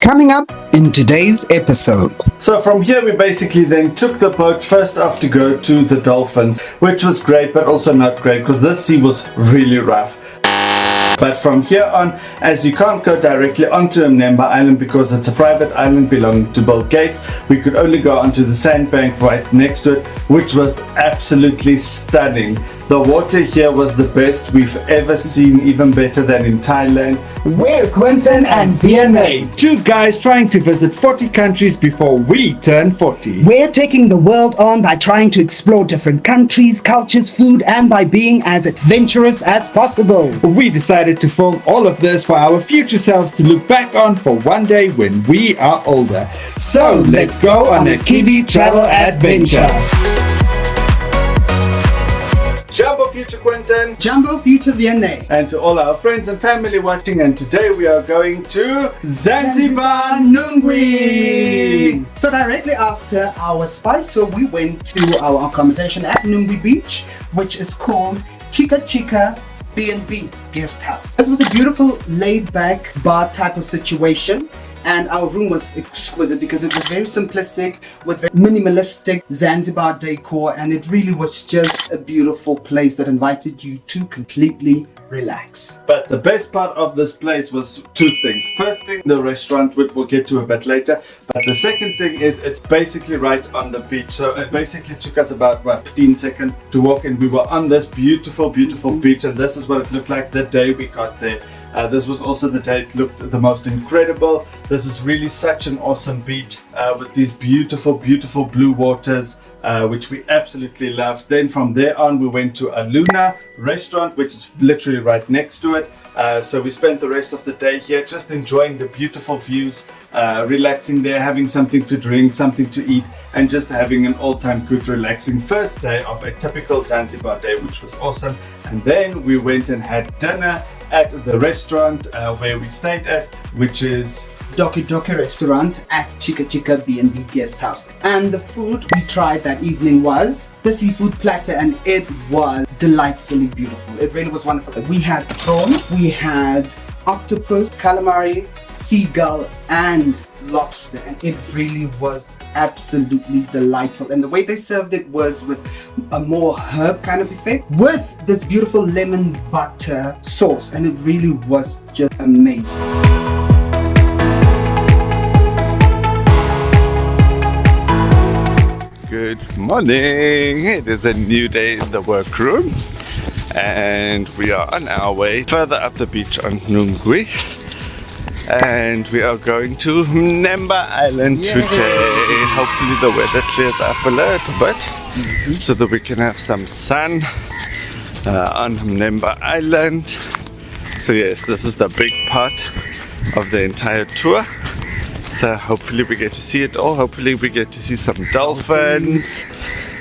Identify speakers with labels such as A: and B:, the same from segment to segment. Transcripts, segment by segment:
A: Coming up in today's episode.
B: So from here we basically then took the boat first off to go to the dolphins, which was great but also not great because this sea was really rough. But from here on, as you can't go directly onto Mnemba Island because it's a private island belonging to Bill Gates, we could only go onto the sandbank right next to it, which was absolutely stunning. The water here was the best we've ever seen, even better than in Thailand.
A: We're Quentin and DNA,
B: two guys trying to visit 40 countries before we turn 40.
A: We're taking the world on by trying to explore different countries, cultures, food, and by being as adventurous as possible.
B: We decided to film all of this for our future selves to look back on for one day when we are older. So let's go on a Kiwi travel adventure. Jumbo Future Quentin.
A: Jumbo Future DNA.
B: And to all our friends and family watching, and today we are going to Zanzibar, Nungwi.
A: So directly after our spice tour, we went to our accommodation at Nungwi Beach, which is called Chica B&B Guest House. It was a beautiful laid-back bar type of situation. And our room was exquisite because it was very simplistic with very minimalistic Zanzibar decor, and it really was just a beautiful place that invited you to completely relax.
B: But the best part of this place was two things. First thing, the restaurant, which we'll get to a bit later. But the second thing is it's basically right on the beach. So it basically took us about 15 seconds to walk, and we were on this beautiful beach, and this is what it looked like the day we got there. This was also the day it looked the most incredible. This is really such an awesome beach with these beautiful blue waters, which we absolutely loved. Then from there on we went to a Luna restaurant, which is literally right next to it. So we spent the rest of the day here just enjoying the beautiful views, relaxing there, having something to drink, something to eat, and just having an all-time good relaxing first day of a typical Zanzibar day, which was awesome. And then we went and had dinner at the restaurant where we stayed at, which is
A: Doki restaurant at Chica B&B Guest House. And the food we tried that evening was the seafood platter, and it was delightfully beautiful. It really was wonderful. We had prawn, we had octopus, calamari, seagull, and lobster, and it really was absolutely delightful. And the way they served it was with a more herb kind of effect with this beautiful lemon butter sauce, and it really was just amazing.
B: Good morning. It is a new day in the workroom, and we are on our way further up the beach on Nungwi. And we are going to Mnemba Island today. Hopefully the weather clears up a little bit so that we can have some sun on Mnemba Island. So yes, this is the big part of the entire tour. So hopefully we get to see it all. Hopefully we get to see some dolphins.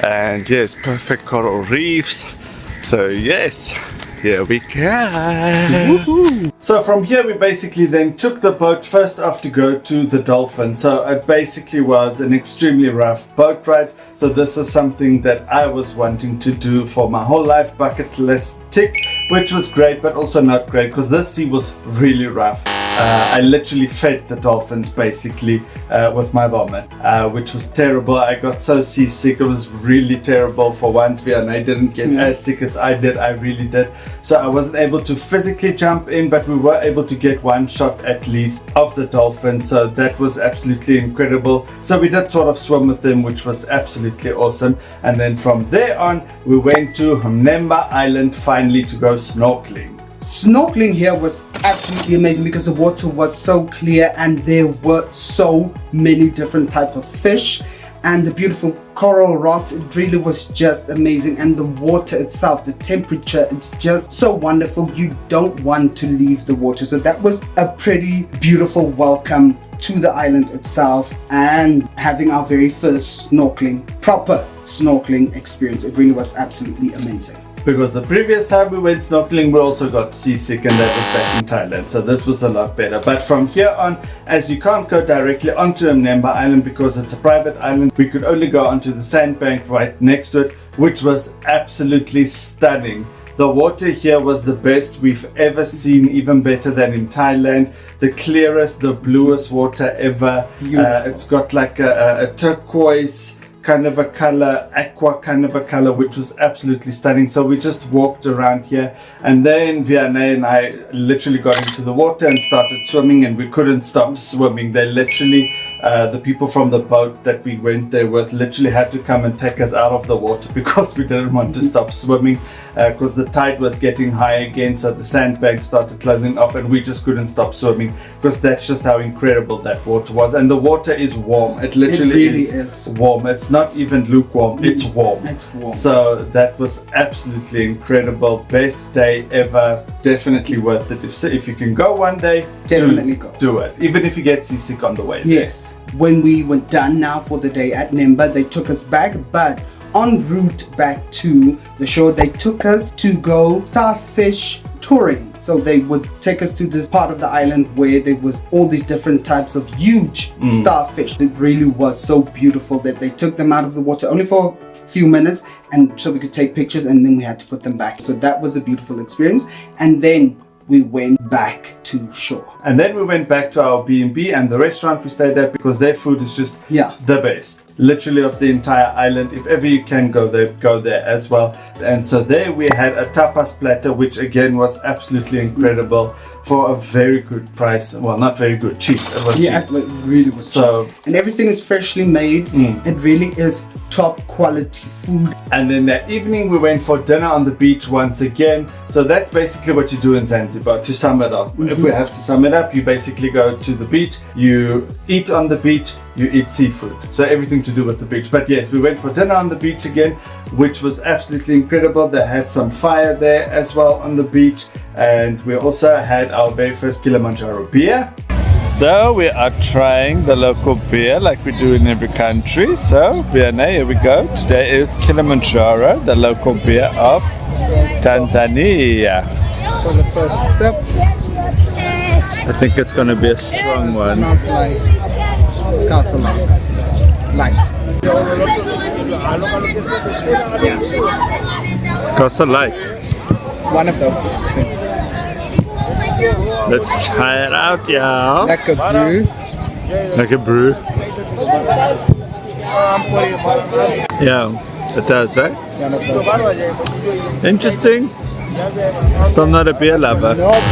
B: And yes, perfect coral reefs. So yes, here we go. So from here we basically then took the boat first off to go to the dolphins. So it basically was an extremely rough boat ride. So this is something that I was wanting to do for my whole life, bucket list tick, which was great but also not great because this sea was really rough. I literally fed the dolphins basically with my vomit, which was terrible. I got so seasick. It was really terrible. For once, and I didn't get as sick as I did. I really did. So I wasn't able to physically jump in, but we were able to get one shot at least of the dolphins. So that was absolutely incredible. So we did sort of swim with them, which was absolutely awesome. And then from there on, we went to Mnemba Island finally to go snorkeling.
A: Snorkeling here was absolutely amazing because the water was so clear and there were so many different types of fish and the beautiful coral rocks. It really was just amazing, and the water itself, the temperature, it's just so wonderful. You don't want to leave the water. So that was a pretty beautiful welcome to the island itself and having our very first proper snorkeling experience. It really was absolutely amazing.
B: Because the previous time we went snorkeling, we also got seasick, and that was back in Thailand. So this was a lot better. But from here on, as you can't go directly onto Mnemba Island because it's a private island, we could only go onto the sandbank right next to it, which was absolutely stunning. The water here was the best we've ever seen, even better than in Thailand. The clearest, the bluest water ever. It's got like a turquoise kind of a color, aqua kind of a color, which was absolutely stunning. So we just walked around here, and then Vianney and I literally got into the water and started swimming, and we couldn't stop swimming. They literally, the people from the boat that we went there with literally had to come and take us out of the water because we didn't want to stop swimming, because the tide was getting high again, so the sandbank started closing off, and we just couldn't stop swimming because that's just how incredible that water was. And the water is warm. It literally is warm. It's not even lukewarm, it's warm.
A: It's warm.
B: So that was absolutely incredible. Best day ever. Definitely worth it. If you can go one day,
A: definitely go.
B: Do it. Even if you get seasick on the way.
A: Yes. When we were done now for the day at Mnemba, they took us back, but en route back to the shore, they took us to go starfish touring. So they would take us to this part of the island where there was all these different types of huge starfish. It really was so beautiful that they took them out of the water only for a few minutes, and so we could take pictures, and then we had to put them back. So that was a beautiful experience. And then we went back to shore.
B: And then we went back to our B&B and the restaurant we stayed at, because their food is just the best. Literally of the entire island. If ever you can go there as well. And so there we had a tapas platter, which again was absolutely incredible for a very good price. Well, not very good, cheap. It was cheap.
A: It really was
B: so
A: cheap. And everything is freshly made. It really is top quality food.
B: And then that evening we went for dinner on the beach once again. So that's basically what you do in Zanzibar, to sum it up. If we have to sum it up, you basically go to the beach, you eat on the beach, you eat seafood. So everything to do with the beach. But yes, we went for dinner on the beach again, which was absolutely incredible. They had some fire there as well on the beach. And we also had our very first Kilimanjaro beer. So we are trying the local beer like we do in every country. So Vianney, here we go. Today is Kilimanjaro, the local beer of Tanzania.
A: For the first sip.
B: I think it's going to be a strong one.
A: It smells like castle light. Yeah.
B: Castle light.
A: One of those things.
B: Let's try it out, y'all.
A: Like a brew.
B: Like a brew. Yeah, it does, eh?
A: One of those.
B: Interesting. Still not a beer lover.
A: Nope.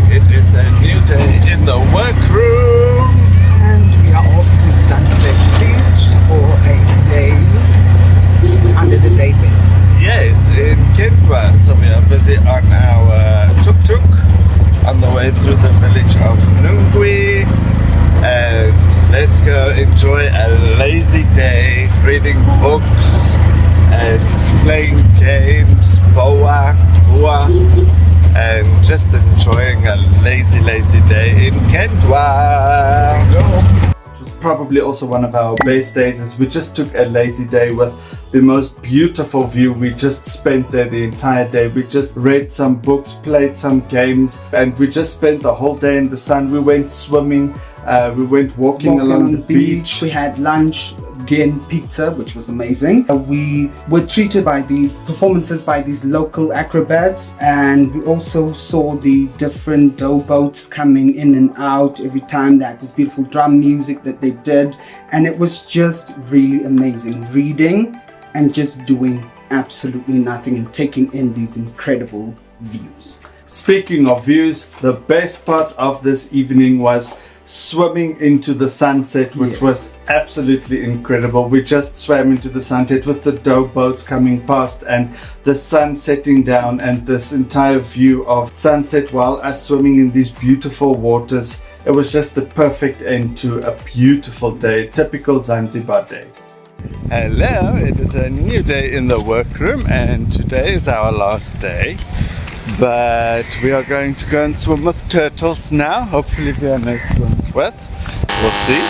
B: It is a new day in the workroom,
A: And we are off to Sunset Beach for a day under the day base.
B: yes, in Kendwa. So we are busy on our tuk-tuk on the way through the village of Nungwi, and let's go enjoy a lazy day reading books and playing games, boa, and just enjoying a lazy day in Kendwa. It was probably also one of our best days, as we just took a lazy day with the most beautiful view. We just spent there the entire day. We just read some books, played some games, and we just spent the whole day in the sun. We went swimming, we went walking along the beach.
A: We had lunch, again pizza, which was amazing. We were treated by these performances by these local acrobats, and we also saw the different dough boats coming in and out every time. They had this beautiful drum music that they did, and it was just really amazing reading and just doing absolutely nothing and taking in these incredible views.
B: Speaking of views, the best part of this evening was swimming into the sunset, which was absolutely incredible. We just swam into the sunset with the dough boats coming past and the sun setting down, and this entire view of sunset while us swimming in these beautiful waters. It was just the perfect end to a beautiful day, typical Zanzibar day. Hello, it is a new day in the workroom, and today is our last day. But we are going to go and swim with turtles now. Hopefully Vianney swims with. We'll see.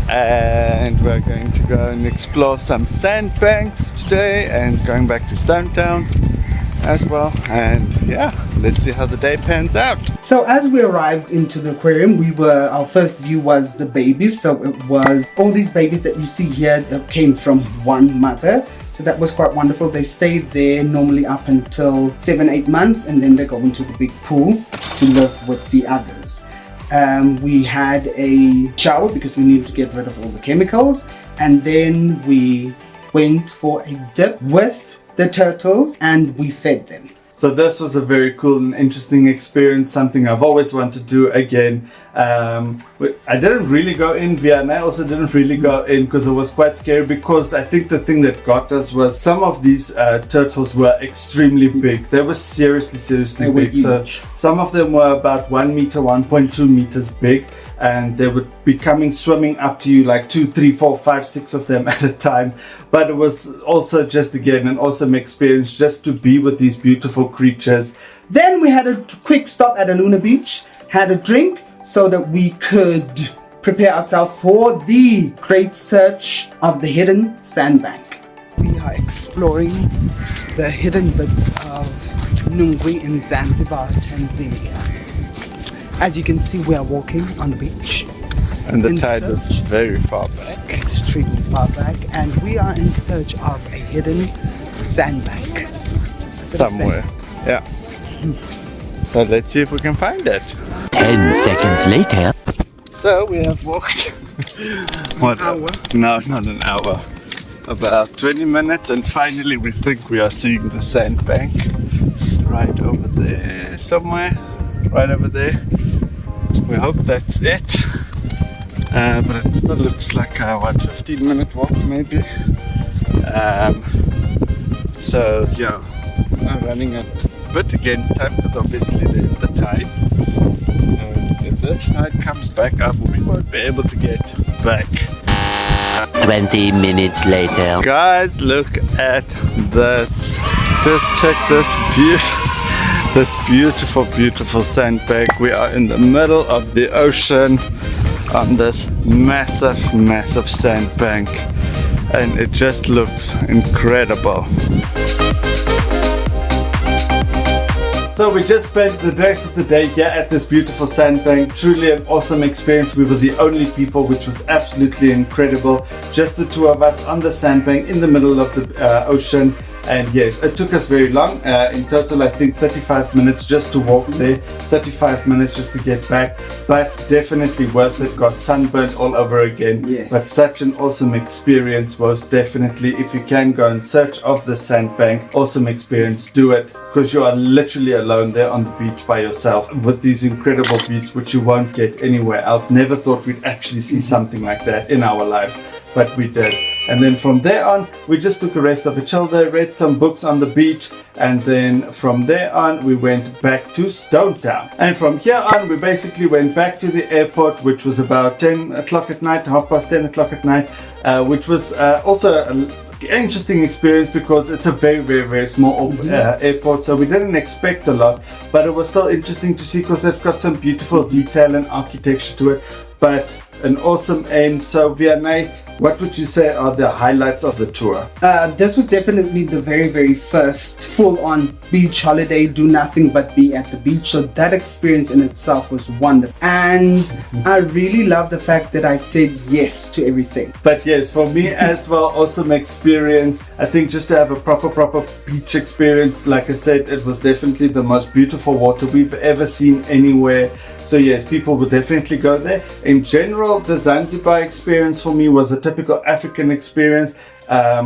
B: And we're going to go and explore some sandbanks today, and going back to Stone Town. as well. And yeah, let's see how the day pans out.
A: So as we arrived into the aquarium, our first view was the babies. So it was all these babies that you see here that came from one mother. So that was quite wonderful. They stayed there normally up until 7-8 months, and then they go into the big pool to live with the others. We had a shower because we needed to get rid of all the chemicals, and then we went for a dip with the turtles and we fed them.
B: So this was a very cool and interesting experience, something I've always wanted to do again. I didn't really go in, Vienna also didn't really go in because it was quite scary, because I think the thing that got us was some of these turtles were extremely big. They were seriously big. So some of them were about 1 meter, 1.2 meters big, and they would be coming swimming up to you like 2, 3, 4, 5, 6 of them at a time. But it was also just again an awesome experience just to be with these beautiful creatures.
A: Then we had a quick stop at Mnemba Beach, had a drink so that we could prepare ourselves for the great search of the hidden sandbank. We are exploring the hidden bits of Nungwi in Zanzibar, Tanzania. As you can see, we are walking on the beach.
B: And the tide is very far back.
A: Extremely far back. And we are in search of a hidden sandbank.
B: Somewhere. Yeah. So let's see if we can find it.
C: 10 seconds later.
B: So we have walked what? An hour? No, not an hour. About 20 minutes, and finally we think we are seeing the sandbank. Right over there somewhere. Right over there. We hope that's it. But it still looks like a 15-minute walk maybe. So yeah, I'm running a bit against time because obviously there's the tides. And if this tide comes back up, we won't be able to get back.
C: 20 minutes later.
B: Guys, look at this. Just check this beautiful sandbank. We are in the middle of the ocean on this massive sandbank, and it just looks incredible. So we just spent the rest of the day here at this beautiful sandbank. Truly an awesome experience. We were the only people, which was absolutely incredible. Just the two of us on the sandbank in the middle of the ocean. And yes, it took us very long. In total, I think 35 minutes just to walk there, 35 minutes just to get back, but definitely worth it. Got sunburned all over again.
A: Yes.
B: But such an awesome experience. Was definitely, if you can go in search of the sandbank, awesome experience, do it, because you are literally alone there on the beach by yourself with these incredible views which you won't get anywhere else. Never thought we'd actually see something like that in our lives, but we did. And then from there on, we just took a rest of a chill day, read some books on the beach, and then from there on, we went back to Stone Town. And from here on, we basically went back to the airport, which was about 10 o'clock at night, 10:30 at night, which was also an interesting experience because it's a very small airport, so we didn't expect a lot, but it was still interesting to see because they've got some beautiful detail and architecture to it, but an awesome end. So Vienna, what would you say are the highlights of the tour?
A: This was definitely the very first full-on beach holiday, do nothing but be at the beach. So that experience in itself was wonderful. And I really love the fact that I said yes to everything.
B: But yes, for me as well, awesome experience. I think just to have a proper beach experience, like I said, it was definitely the most beautiful water we've ever seen anywhere. So yes, people will definitely go there. In general, the Zanzibar experience for me was a typical African experience.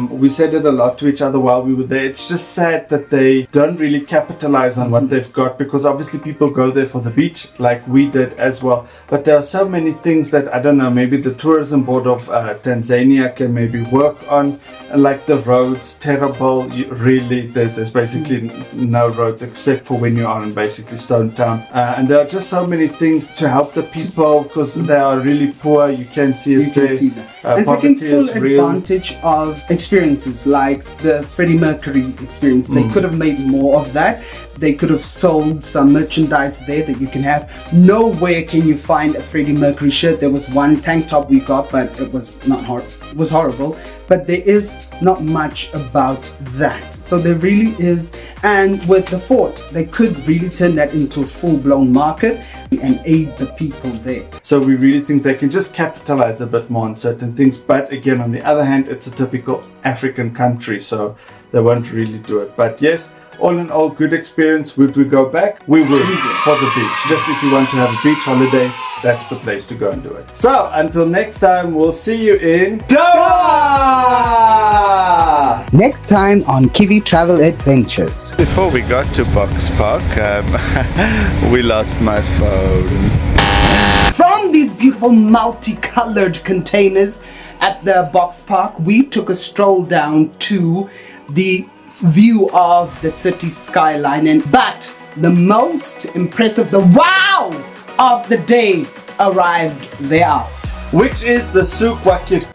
B: We said it a lot to each other while we were there. It's just sad that they don't really capitalize on what they've got, because obviously people go there for the beach like we did as well. But there are so many things that, I don't know, maybe the tourism board of Tanzania can maybe work on, like the roads, terrible. Really, there's basically no roads except for when you are in basically Stone Town. And there are just so many things to help the people because they are really poor. You can see it there.
A: And taking full advantage of experiences like the Freddie Mercury experience. They could have made more of that. They could have sold some merchandise there that you can have. Nowhere can you find a Freddie Mercury shirt. There was one tank top we got, but it was not it was horrible. But there is not much about that. So there really is, and with the fort, they could really turn that into a full-blown market and aid the people there.
B: So we really think they can just capitalize a bit more on certain things. But again, on the other hand, it's a typical African country, so they won't really do it. But yes, all in all, good experience. Would we go back? We would, for the beach. Just if you want to have a beach holiday, that's the place to go and do it. So until next time, we'll see you in Doha!
A: Next time on Kiwi Travel Adventures.
B: Before we got to Box Park, we lost my phone.
A: From these beautiful multicolored containers at the box park, we took a stroll down to the view of the city skyline, but the most impressive, the wow of the day arrived thereafter,
B: Which is the souk wakif.